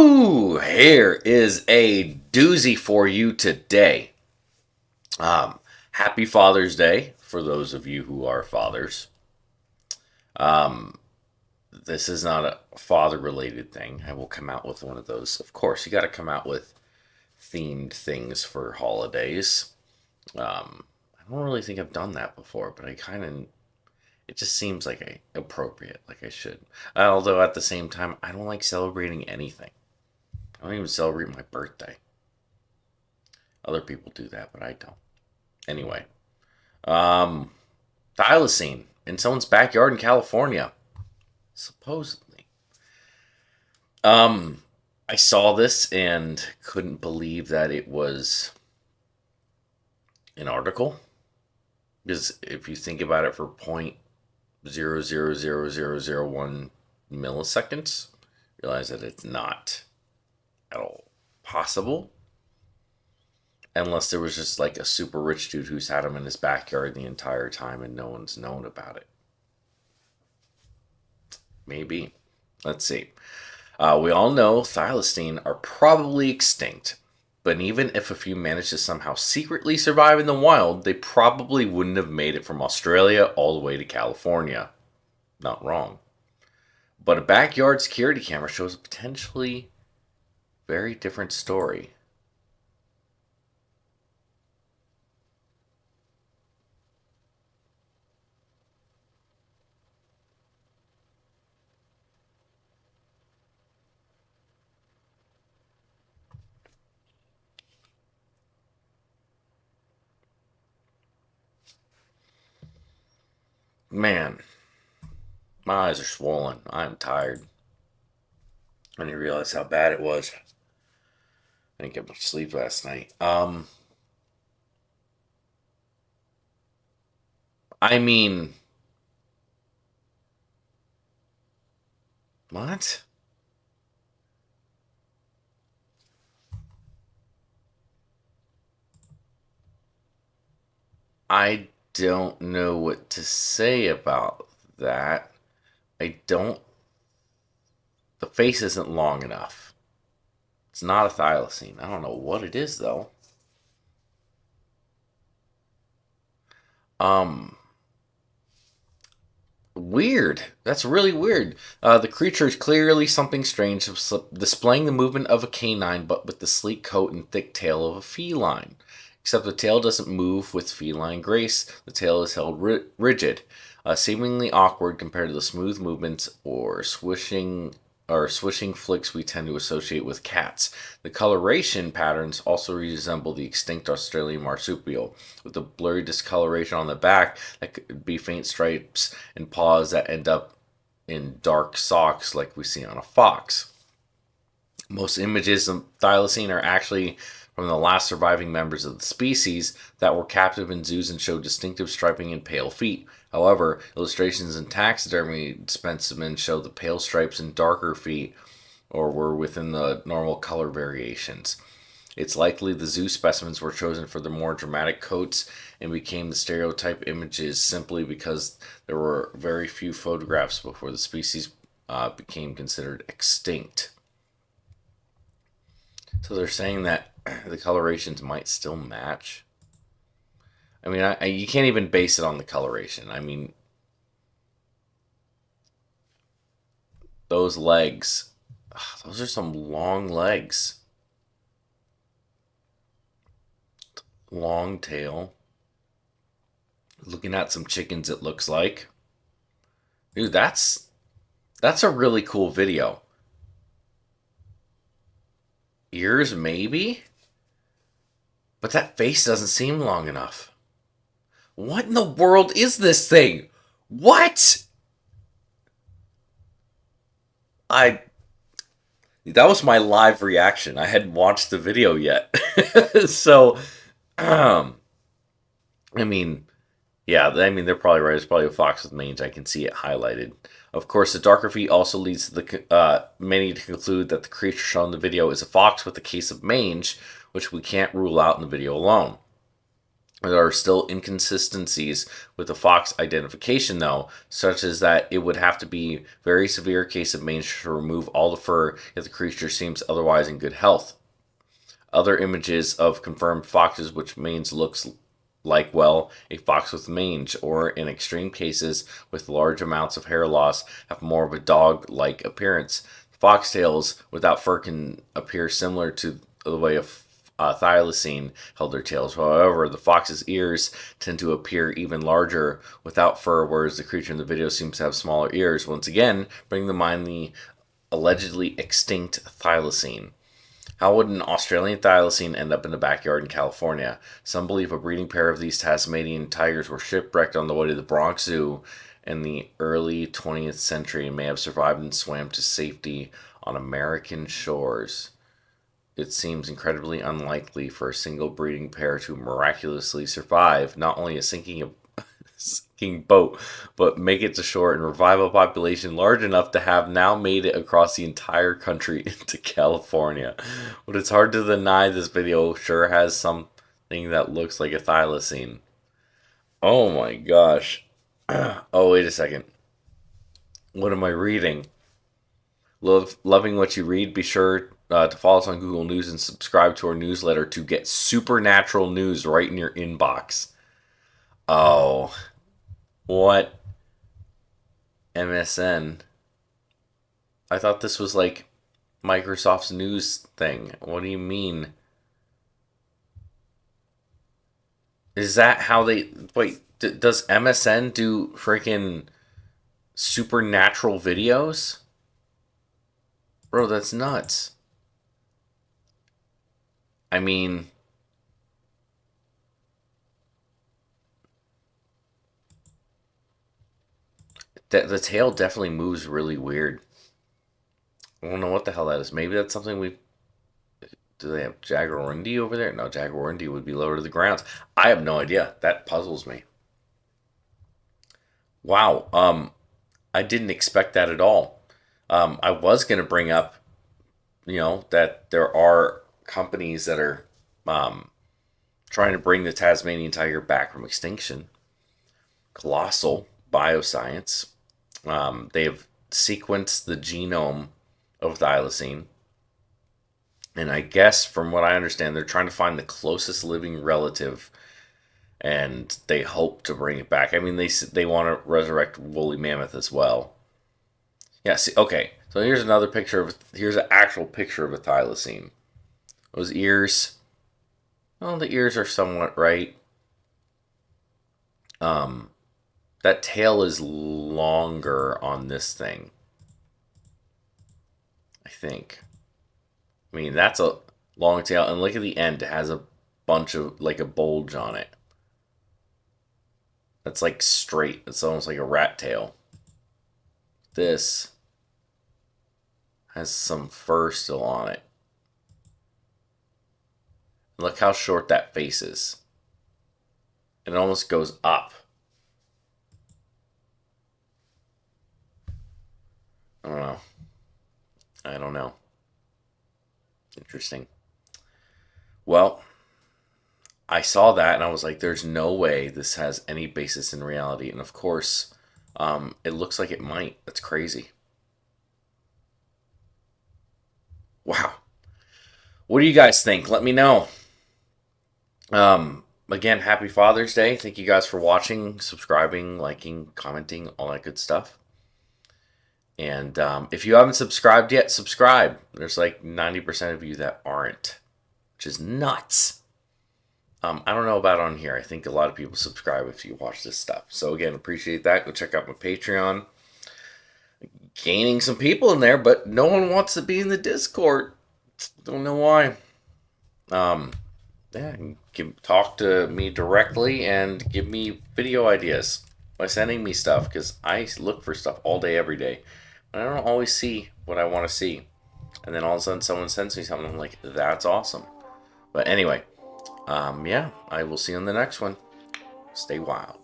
Ooh, here is a doozy for you today. Happy Father's Day for those of you who are fathers. Um, this is not a father related thing. I will come out with one of those. Of course, you got to come out with themed things for holidays. I don't really think I've done that before, but it just seems like appropriate, like I should. Although at the same time, I don't like celebrating anything. I don't even celebrate my birthday. Other people do that, but I don't. Anyway, um, Thylacine in someone's backyard in California, supposedly. Um, I saw this and couldn't believe that it was an article. Because if you think about it, for 0.000001 milliseconds, realize that it's not at all possible. Unless there was just like a super rich dude who's had him in his backyard the entire time and no one's known about it. Maybe. Let's see. We all know thylacine are probably extinct. But even if a few managed to somehow secretly survive in the wild, they probably wouldn't have made it from Australia all the way to California. Not wrong. But a backyard security camera shows a potentially very different story. Man, my eyes are swollen. I'm tired. I didn't realize how bad it was. I didn't get much sleep last night. I mean, what? I don't know what to say about that. I don't. The face isn't long enough. It's not a thylacine. I don't know what it is though. Um, Weird. That's really weird. The creature is clearly something strange, displaying the movement of a canine, but with the sleek coat and thick tail of a feline. Except the tail doesn't move with feline grace. The tail is held rigid, seemingly awkward compared to the smooth movements or swishing flicks we tend to associate with cats. The coloration patterns also resemble the extinct Australian marsupial, with a blurry discoloration on the back that could be faint stripes and paws that end up in dark socks like we see on a fox. Most images of thylacine are actually from the last surviving members of the species that were captive in zoos and showed distinctive striping and pale feet. However, illustrations in taxidermy specimens show the pale stripes and darker feet or were within the normal color variations. It's likely the zoo specimens were chosen for their more dramatic coats and became the stereotype images simply because there were very few photographs before the species became considered extinct. So they're saying that the colorations might still match. I mean, you can't even base it on the coloration. I mean, those legs, those are some long legs. Long tail. Looking at some chickens, it looks like. Dude, that's a really cool video. Ears, maybe? But that face doesn't seem long enough. What in the world is this thing? What? I That was my live reaction. I hadn't watched the video yet. So, um, I mean, yeah, I mean, they're probably right. It's probably a fox with mange. I can see it highlighted. Of course, the darker feet also leads to many to conclude that the creature shown in the video is a fox with a case of mange, which we can't rule out in the video alone. There are still inconsistencies with the fox identification, though, such as that it would have to be a very severe case of mange to remove all the fur if the creature seems otherwise in good health. Other images of confirmed foxes which mange looks like, well, a fox with mange, or in extreme cases with large amounts of hair loss, have more of a dog-like appearance. Foxtails without fur can appear similar to the way of thylacine held their tails. However, the fox's ears tend to appear even larger without fur, whereas the creature in the video seems to have smaller ears. Once again, bringing to mind the allegedly extinct thylacine. How would an Australian thylacine end up in the backyard in California? Some believe a breeding pair of these Tasmanian tigers were shipwrecked on the way to the Bronx Zoo in the early 20th century and may have survived and swam to safety on American shores. It seems incredibly unlikely for a single breeding pair to miraculously survive not only a sinking boat, but make it to shore and revive a population large enough to have now made it across the entire country into California. But it's hard to deny this video sure has something that looks like a thylacine. Oh my gosh. Oh, wait a second. What am I reading? Loving what you read? Be sure to follow us on Google News and subscribe to our newsletter to get supernatural news right in your inbox. Oh, what? MSN? I thought this was like Microsoft's news thing. What do you mean? Is that how they... Wait, does MSN do freaking supernatural videos? Bro, that's nuts. I mean, the tail definitely moves really weird. I don't know what the hell that is. Maybe that's something we... Do they have Jaguarundi over there? No, Jaguarundi would be lower to the ground. I have no idea. That puzzles me. Wow. I didn't expect that at all. I was going to bring up, that there are companies that are trying to bring the Tasmanian tiger back from extinction. Colossal Bioscience. They have sequenced the genome of thylacine. And I guess, from what I understand, they're trying to find the closest living relative, and they hope to bring it back. I mean, they want to resurrect woolly mammoth as well. Yeah. See, okay. So here's an actual picture of a thylacine. Those ears. Well, the ears are somewhat right. That tail is longer on this thing, I think. I mean, that's a long tail, and look at the end. It has a bunch of, like, a bulge on it. That's like straight. It's almost like a rat tail. This has some fur still on it. Look how short that face is. It almost goes up. I don't know. I don't know. Interesting. Well, I saw that and I was like, there's no way this has any basis in reality. And of course, it looks like it might. That's crazy. Wow. What do you guys think? Let me know. Again, happy Father's Day. Thank you guys for watching, subscribing, liking, commenting, all that good stuff. And if you haven't subscribed yet, subscribe. There's like 90% of you that aren't, which is nuts. I don't know about on here. I think a lot of people subscribe if you watch this stuff. So again, appreciate that. Go check out my Patreon. Gaining some people in there, but no one wants to be in the Discord. Don't know why. Yeah, talk to me directly and give me video ideas by sending me stuff, because I look for stuff all day, every day. But I don't always see what I want to see. And then all of a sudden someone sends me something. I'm like, that's awesome. But anyway, yeah, I will see you on the next one. Stay wild.